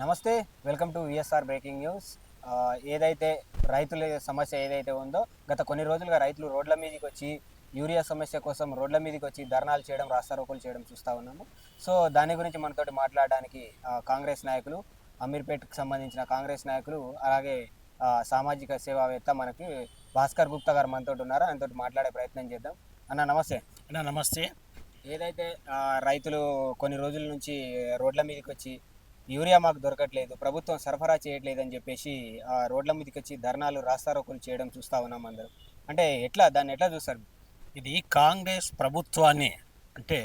నమస్తే. Welcome to VSR breaking news. ఏదైతే రైతుల సమస్య ఏదైతే ఉందో గత కొన్ని రోజులుగా రైతులు రోడ్ల మీదకి వచ్చి యూరియా సమస్య కోసం రోడ్ల మీదకి వచ్చి ధర్నాలు చేయడం, రాస్తారోకోలు చేయడం చూస్తూ ఉన్నాము. సో దాని గురించి మనతోటి మాట్లాడడానికి కాంగ్రెస్ నాయకులు, అమీర్పేట్కి సంబంధించిన కాంగ్రెస్ నాయకులు, అలాగే సామాజిక సేవావేత్త మనకి భాస్కర్ గుప్తా గారు మనతో ఉన్నారు. ఆయనతో మాట్లాడే ప్రయత్నం చేద్దాం. అన్న నమస్తే. అన్న నమస్తే. ఏదైతే రైతులు కొన్ని రోజుల నుంచి రోడ్ల మీదకి వచ్చి యూరియా మాకు దొరకట్లేదు, ప్రభుత్వం సరఫరా చేయట్లేదు అని చెప్పేసి రోడ్ల మీదకి వచ్చి ధర్నాలు, రాస్తారోకోలు చేయడం చూస్తూ ఉన్నాం అందరం. అంటే దాన్ని ఎట్లా చూస్తారు? ఇది కాంగ్రెస్ ప్రభుత్వాన్ని అంటే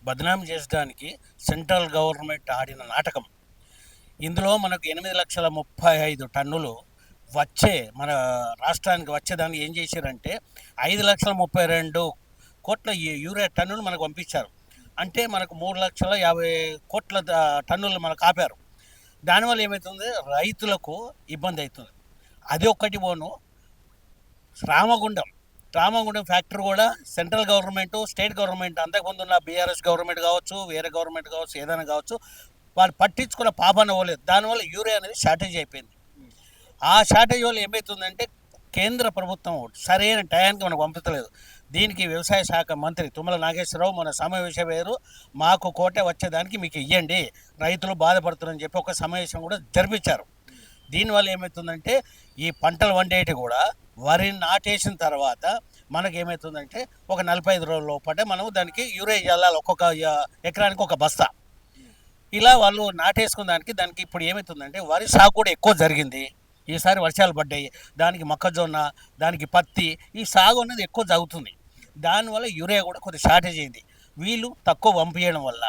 బదనాం చేయడానికి సెంట్రల్ గవర్నమెంట్ ఆడిన నాటకం. ఇందులో మనకు 8,35,000 టన్నులు మన రాష్ట్రానికి వచ్చేదాన్ని ఏం చేశారంటే 5,32,00,000 యూరియా టన్నులు మనకు పంపించారు. అంటే మనకు 3,50,000 టన్నులు మనకు ఆపారు. దానివల్ల ఏమవుతుంది, రైతులకు ఇబ్బంది అవుతుంది. అది ఒక్కటి పోను, రామగుండం ఫ్యాక్టరీ కూడా సెంట్రల్ గవర్నమెంట్, స్టేట్ గవర్నమెంట్, అంతకుముందు ఉన్న బీఆర్ఎస్ గవర్నమెంట్ కావచ్చు, వేరే గవర్నమెంట్ కావచ్చు, ఏదైనా కావచ్చు, వాళ్ళు పట్టించుకున్న పాపన పోలేదు. దానివల్ల యూరియా అనేది షార్టేజ్ అయిపోయింది. ఆ షార్టేజ్ వల్ల ఏమవుతుందంటే కేంద్ర ప్రభుత్వం సరైన టయానికి మనకు పంపుతలేదు. దీనికి వ్యవసాయ శాఖ మంత్రి తుమ్మల నాగేశ్వరరావు మన సమావేశం వేరు, మాకు కోట వచ్చేదానికి మీకు ఇవ్వండి, రైతులు బాధపడుతున్నారని చెప్పి ఒక సమావేశం కూడా జరిపించారు. దీనివల్ల ఏమవుతుందంటే ఈ పంటలు వండేటి కూడా వరి నాటేసిన తర్వాత మనకి ఏమవుతుందంటే ఒక 45 రోజుల లోపల మనం దానికి యూరియా చల్లాలి, ఒక్కొక్క ఎకరానికి ఒక బస్తా. ఇలా వాళ్ళు నాటేసుకున్న దానికి ఇప్పుడు ఏమవుతుందంటే వరి సాగు కూడా ఎక్కువ జరిగింది. ఈసారి వర్షాలు పడ్డాయి, దానికి మొక్కజొన్న, దానికి పత్తి, ఈ సాగు అనేది ఎక్కువ జరుగుతుంది. దానివల్ల యూరియా కూడా కొద్దిగా షార్టేజ్ అయింది. వీళ్ళు తక్కువ పంపించడం వల్ల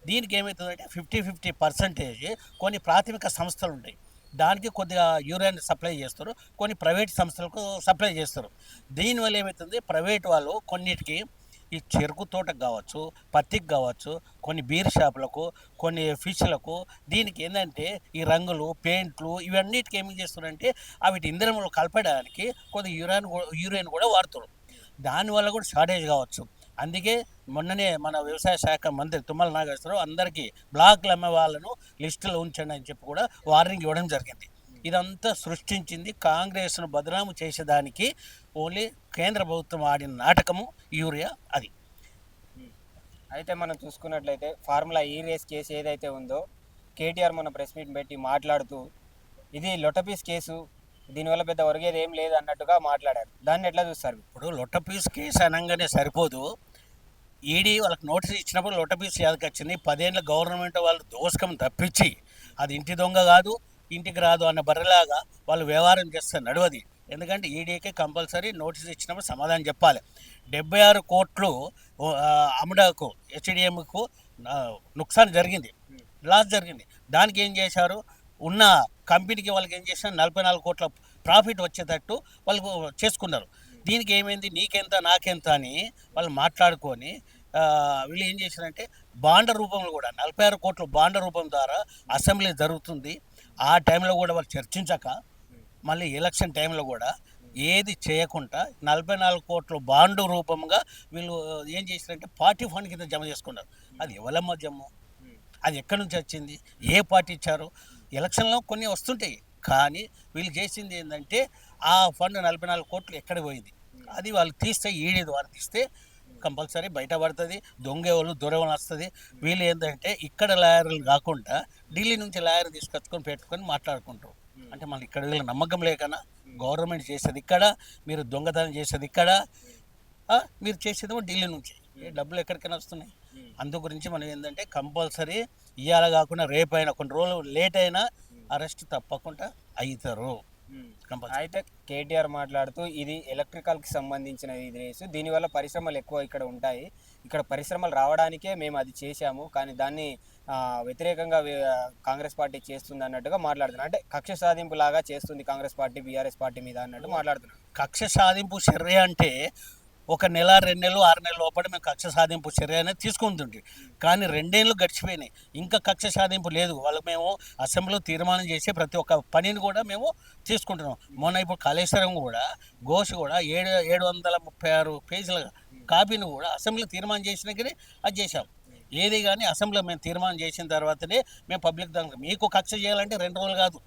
దీనికి ఏమవుతుందంటే 50% కొన్ని ప్రాథమిక సంస్థలు ఉంటాయి, దానికి కొద్దిగా యూరియాని సప్లై చేస్తారు, కొన్ని ప్రైవేట్ సంస్థలకు సప్లై చేస్తారు. దీనివల్ల ఏమవుతుంది, ప్రైవేట్ వాళ్ళు కొన్నిటికి ఈ చెరుకు తోటకు కావచ్చు, పత్తికి కావచ్చు, కొన్ని బీర్ షాపులకు, కొన్ని ఫిష్లకు, దీనికి ఏంటంటే ఈ రంగులు, పెయింట్లు, ఇవన్నిటికి ఏమి చేస్తున్నారంటే వీటి ఇంధనంలో కలపడానికి కొద్దిగా యూరియన్ కూడా వాడుతారు. దానివల్ల కూడా షార్టేజ్ కావచ్చు. అందుకే మొన్ననే మన వ్యవసాయ శాఖ మంత్రి తుమ్మల నాగేశ్వరరావు అందరికీ బ్లాక్లు అమ్మే వాళ్ళను లిస్టులో ఉంచండి అని చెప్పి కూడా వార్నింగ్ ఇవ్వడం జరిగింది. ఇదంతా సృష్టించింది కాంగ్రెస్ను బదనాము చేసేదానికి ఓన్లీ కేంద్ర ప్రభుత్వం ఆడిన నాటకము యూరియా. అది అయితే మనం చూసుకున్నట్లయితే ఫార్ములా ఈ రేస్ కేసు ఏదైతే ఉందో, కేటీఆర్ మన ప్రెస్ మీట్ పెట్టి మాట్లాడుతూ ఇది లొటపీస్ కేసు, దీనివల్ల పెద్ద ఒరిగేది ఏం లేదు అన్నట్టుగా మాట్లాడారు. దాన్ని ఎట్లా చూస్తారు? ఇప్పుడు లొట్టపీస్ కేసు అనగానే సరిపోదు. ఈడీ వాళ్ళకి నోటీస్ ఇచ్చినప్పుడు లొట్టపీస్ యాదకి వచ్చింది. 10 ఏళ్ళ గవర్నమెంట్ వాళ్ళు దోషకం తప్పించి అది ఇంటి దొంగ కాదు, ఇంటికి రాదు అన్న బర్రెలాగా వాళ్ళు వ్యవహారం చేస్తే నడవది. ఎందుకంటే ఈడీకే కంపల్సరీ నోటీస్ ఇచ్చినప్పుడు సమాధానం చెప్పాలి. 76 కోట్లు అమ్ముడాకు హెచ్డిఎంకు నుక్సాన్ జరిగింది, లాస్ జరిగింది. దానికి ఏం చేశారు, ఉన్న కంపెనీకి వాళ్ళకి ఏం చేసినా 44 కోట్ల ప్రాఫిట్ వచ్చేటట్టు వాళ్ళు చేసుకున్నారు. దీనికి ఏమైంది, నీకెంత నాకెంత అని వాళ్ళు మాట్లాడుకొని వీళ్ళు ఏం చేశారంటే బాండ రూపంలో కూడా 46 కోట్ల బాండ రూపం ద్వారా అసెంబ్లీ జరుగుతుంది. ఆ టైంలో కూడా వాళ్ళు చర్చించక మళ్ళీ ఎలక్షన్ టైంలో కూడా ఏది చేయకుండా 44 కోట్ల బాండు రూపంగా వీళ్ళు ఏం చేశారంటే పార్టీ ఫండ్ కింద జమ చేసుకున్నారు. అది ఎవరమ్మ జమ్ము, అది ఎక్కడి నుంచి వచ్చింది, ఏ పార్టీ ఇచ్చారు? ఎలక్షన్లో కొన్ని వస్తుంటాయి, కానీ వీళ్ళు చేసింది ఏంటంటే ఆ ఫండ్ 44 కోట్లు ఎక్కడ పోయింది, అది వాళ్ళు తీస్తే ఈడీ ద్వారా తీస్తే కంపల్సరీ బయటపడుతుంది. దొంగేవాళ్ళు దొరవని వస్తుంది. వీళ్ళు ఏంటంటే ఇక్కడ లాయర్లు కాకుండా ఢిల్లీ నుంచి లాయర్ తీసుకొచ్చుకొని పెట్టుకొని మాట్లాడుకుంటారు. అంటే మళ్ళీ ఇక్కడ వీళ్ళ నమ్మకం లేకనా, గవర్నమెంట్ చేసేది ఇక్కడ, మీరు దొంగతనం చేసేది ఇక్కడ, మీరు చేసేదేమో ఢిల్లీ నుంచి. డబ్బులు ఎక్కడికైనా వస్తున్నాయి. అందు గురించి మనం ఏంటంటే కంపల్సరీ ఇవాళ కాకుండా రేపైనా, కొన్ని రోజులు లేట్ అయినా అరెస్ట్ తప్పకుండా అవుతారు. అయితే కేటీఆర్ మాట్లాడుతూ ఇది ఎలక్ట్రికల్కి సంబంధించిన ఇది రేసు, దీనివల్ల పరిశ్రమలు ఎక్కువ ఇక్కడ ఉంటాయి, ఇక్కడ పరిశ్రమలు రావడానికే మేము అది చేశాము, కానీ దాన్ని వ్యతిరేకంగా కాంగ్రెస్ పార్టీ చేస్తుంది అన్నట్టుగా మాట్లాడుతున్నారు. అంటే కక్ష సాధింపు లాగా చేస్తుంది కాంగ్రెస్ పార్టీ బీఆర్ఎస్ పార్టీ మీద అన్నట్టు మాట్లాడుతున్నారు. కక్ష సాధింపు చర్య అంటే 1 నెల, 2 నెలలు, 6 నెలల లోపల మేము కక్ష సాధింపు చర్య అనేది తీసుకుంటుంది. కానీ 2 ఏళ్ళు గడిచిపోయినాయి, ఇంకా కక్ష సాధింపు లేదు. వాళ్ళకి మేము అసెంబ్లీలో తీర్మానం చేసే ప్రతి ఒక్క పనిని కూడా మేము తీసుకుంటున్నాం. మొన్న ఇప్పుడు కాళేశ్వరం కూడా ఘోష్ కూడా 736 పేజీల కాపీని కూడా అసెంబ్లీ తీర్మానం చేసినాకనే అది చేశాం. ఏది కానీ అసెంబ్లీలో మేము తీర్మానం చేసిన తర్వాతనే మేము పబ్లిక్ దానికి మీకు కక్ష చేయాలంటే 2 రోజులు కాదు.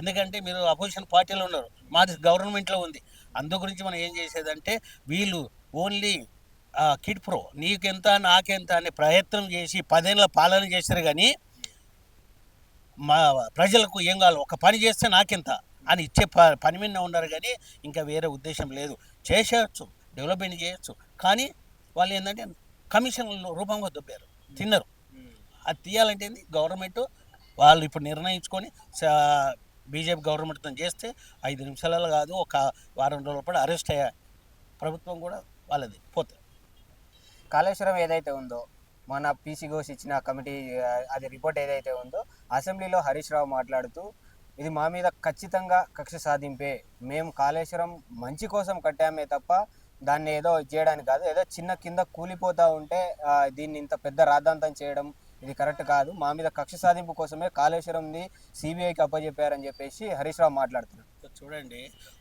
ఎందుకంటే మీరు అపోజిషన్ పార్టీలో ఉన్నారు, మాది గవర్నమెంట్లో ఉంది. అందు గురించి మనం ఏం చేసేదంటే వీళ్ళు ఓన్లీ కిడ్ ప్రో నీకెంత నాకెంత అనే ప్రయత్నం చేసి 10 ఏళ్ళ పాలన చేశారు. కానీ మా ప్రజలకు ఏం కావాలి, ఒక పని చేస్తే నాకెంత అని ఇచ్చే పని మీద ఉన్నారు. కానీ ఇంకా వేరే ఉద్దేశం లేదు. చేసేయచ్చు, డెవలప్మెంట్ చేయొచ్చు. కానీ వాళ్ళు ఏంటంటే కమిషన్ రూపంగా దొబ్బారు, తిన్నారు. అది తీయాలంటే ఏంది, గవర్నమెంట్ వాళ్ళు ఇప్పుడు నిర్ణయించుకొని బీజేపీ గవర్నమెంట్తో చేస్తే 5 నిమిషాలలో కాదు, ఒక వారం రోజుల పాటు అరెస్ట్ అయ్యే ప్రభుత్వం కూడా వాళ్ళది పోతుంది. కాళేశ్వరం ఏదైతే ఉందో మన పీసీ ఘోష్ ఇచ్చిన కమిటీ అది రిపోర్ట్ ఏదైతే ఉందో అసెంబ్లీలో హరీష్ రావు మాట్లాడుతూ ఇది మా మీద ఖచ్చితంగా కక్ష సాధింపే, మేము కాళేశ్వరం మంచి కోసం కట్టామే తప్ప దాన్ని ఏదో చేయడానికి కాదు, ఏదో చిన్న కింద కూలిపోతూ ఉంటే దీన్ని ఇంత పెద్ద రాద్ధాంతం చేయడం ఇది కరెక్ట్ కాదు, మా మీద కక్ష సాధింపు కోసమే కాళేశ్వరంని సిబిఐకి అప్పచెప్పారని చెప్పేసి హరీష్ రావు మాట్లాడుతున్నారు. చూడండి,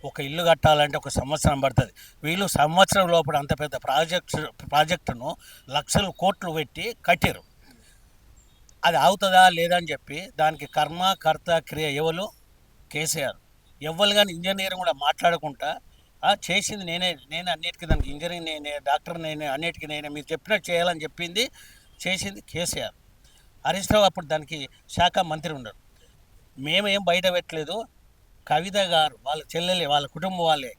ఒక ఇల్లు కట్టాలంటే 1 సంవత్సరం పడుతుంది. వీళ్ళు సంవత్సరం లోపల అంత పెద్ద ప్రాజెక్టును లక్షల కోట్లు పెట్టి కట్టారు. అది అవుతుందా లేదా అని చెప్పి దానికి కర్మ కర్త క్రియ ఎవరు, కేసీఆర్. ఎవరు కానీ ఇంజనీరింగ్ కూడా మాట్లాడకుండా చేసింది నేనే అన్నిటికీ, దానికి ఇంజనీరింగ్ నేనే, డాక్టర్ నేనే, అన్నిటికీ నేనే, మీరు చెప్పినట్టు చేయాలని చెప్పింది చేసింది కేసీఆర్. హరీష్ రావు అప్పుడు దానికి శాఖ మంత్రి ఉన్నారు. మేమేం బయట పెట్టలేదు. కవిత గారు వాళ్ళ చెల్లెలే, వాళ్ళ కుటుంబం వాళ్ళే,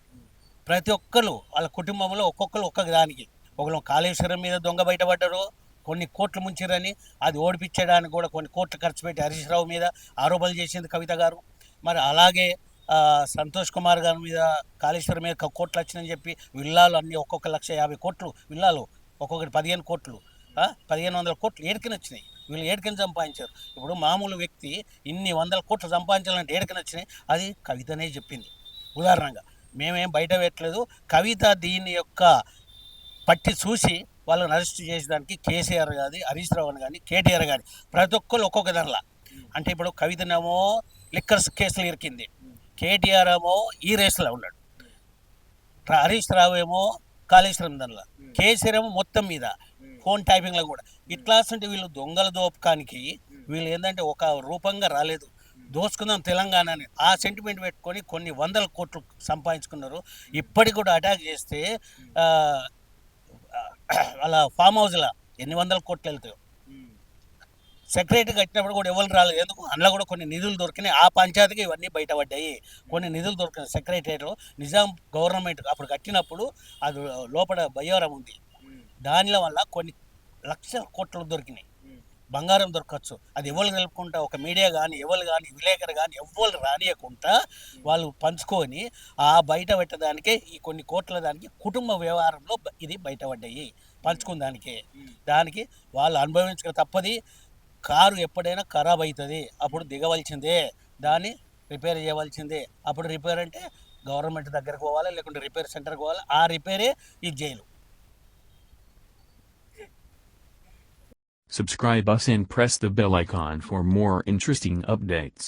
ప్రతి ఒక్కరు వాళ్ళ కుటుంబంలో ఒక్కొక్కరు ఒక్కొక్క దానికి, ఒకరు కాళేశ్వరం మీద దొంగ బయటపడ్డారు, కొన్ని కోట్లు ముంచిరని అది ఓడిపించడానికి కూడా కొన్ని కోట్లు ఖర్చు పెట్టి హరీష్ రావు మీద ఆరోపణలు చేసింది కవిత గారు. మరి అలాగే సంతోష్ కుమార్ గారి మీద కాళేశ్వరం మీద కోట్లు వచ్చిందని చెప్పి విల్లాలు అన్నీ ఒక్కొక్క 1,50,000 కోట్లు విల్లాలు, ఒక్కొక్కటి 15 కోట్లు, 1,500 కోట్లు ఏడికని వచ్చినాయి. వీళ్ళు ఏడికని సంపాదించారు. ఇప్పుడు మామూలు వ్యక్తి ఇన్ని 100 కోట్లు సంపాదించాలంటే ఏడికని వచ్చినాయి, అది కవితనే చెప్పింది. ఉదాహరణగా మేమేం బయట పెట్టలేదు. కవిత దీని యొక్క పట్టి చూసి వాళ్ళని అరెస్ట్ చేసేదానికి కేసీఆర్ కానీ హరీష్ రావు కానీ కేటీఆర్ కానీ ప్రతి ఒక్కరు ఒక్కొక్క దానిలా. అంటే ఇప్పుడు కవితనేమో లిక్కర్స్ కేసులు ఇరికింది, కేటీఆర్ ఏమో ఈ రేసులో ఉన్నాడు, హరీష్ రావు ఏమో కాళేశ్వరం దానిలో, కేసీఆర్ ఏమో మొత్తం మీద ఫోన్ టైపింగ్లో కూడా. ఇట్లా అంటే వీళ్ళు దొంగల దోపకానికి వీళ్ళు ఏంటంటే ఒక రూపంగా రాలేదు, దోచుకుందాం తెలంగాణని ఆ సెంటిమెంట్ పెట్టుకొని కొన్ని 100 కోట్లు సంపాదించుకున్నారు. ఇప్పటికి కూడా అటాక్ చేస్తే వాళ్ళ ఫామ్ హౌస్లో ఎన్ని 100 కోట్లు వెళ్తాయో. సెక్రటరీ కట్టినప్పుడు కూడా ఎవరు రాలేదు. ఎందుకు, అందులో కూడా కొన్ని నిధులు దొరికినాయి. ఆ పంచాయతీకి ఇవన్నీ బయటపడ్డాయి. కొన్ని నిధులు దొరికినాయి సెక్రటరీలో. నిజాం గవర్నమెంట్ అప్పుడు కట్టినప్పుడు అది లోపల బయ్యారం ఉంది, దానిల వల్ల కొన్ని లక్షల కోట్లు దొరికినాయి. బంగారం దొరకచ్చు. అది ఎవరు నిలుపుకుంటా, ఒక మీడియా కానీ ఎవరు కానీ విలేకరు కానీ ఎవరు రానియకుండా వాళ్ళు పంచుకొని ఆ బయట పెట్టడానికే ఈ కొన్ని కోట్ల దానికి కుటుంబ వ్యవహారంలో ఇది బయటపడ్డాయి. పంచుకున్న దానికి వాళ్ళు అనుభవించక తప్పది. కారు ఎప్పుడైనా ఖరాబ్ అవుతుంది, అప్పుడు దిగవలసిందే, దాన్ని రిపేర్ చేయవలసిందే. అప్పుడు రిపేర్ అంటే గవర్నమెంట్ దగ్గరకు పోవాలి, లేకుంటే రిపేర్ సెంటర్కి పోవాలి. ఆ రిపేరే ఈ jail. Subscribe us and press the bell icon for more interesting updates.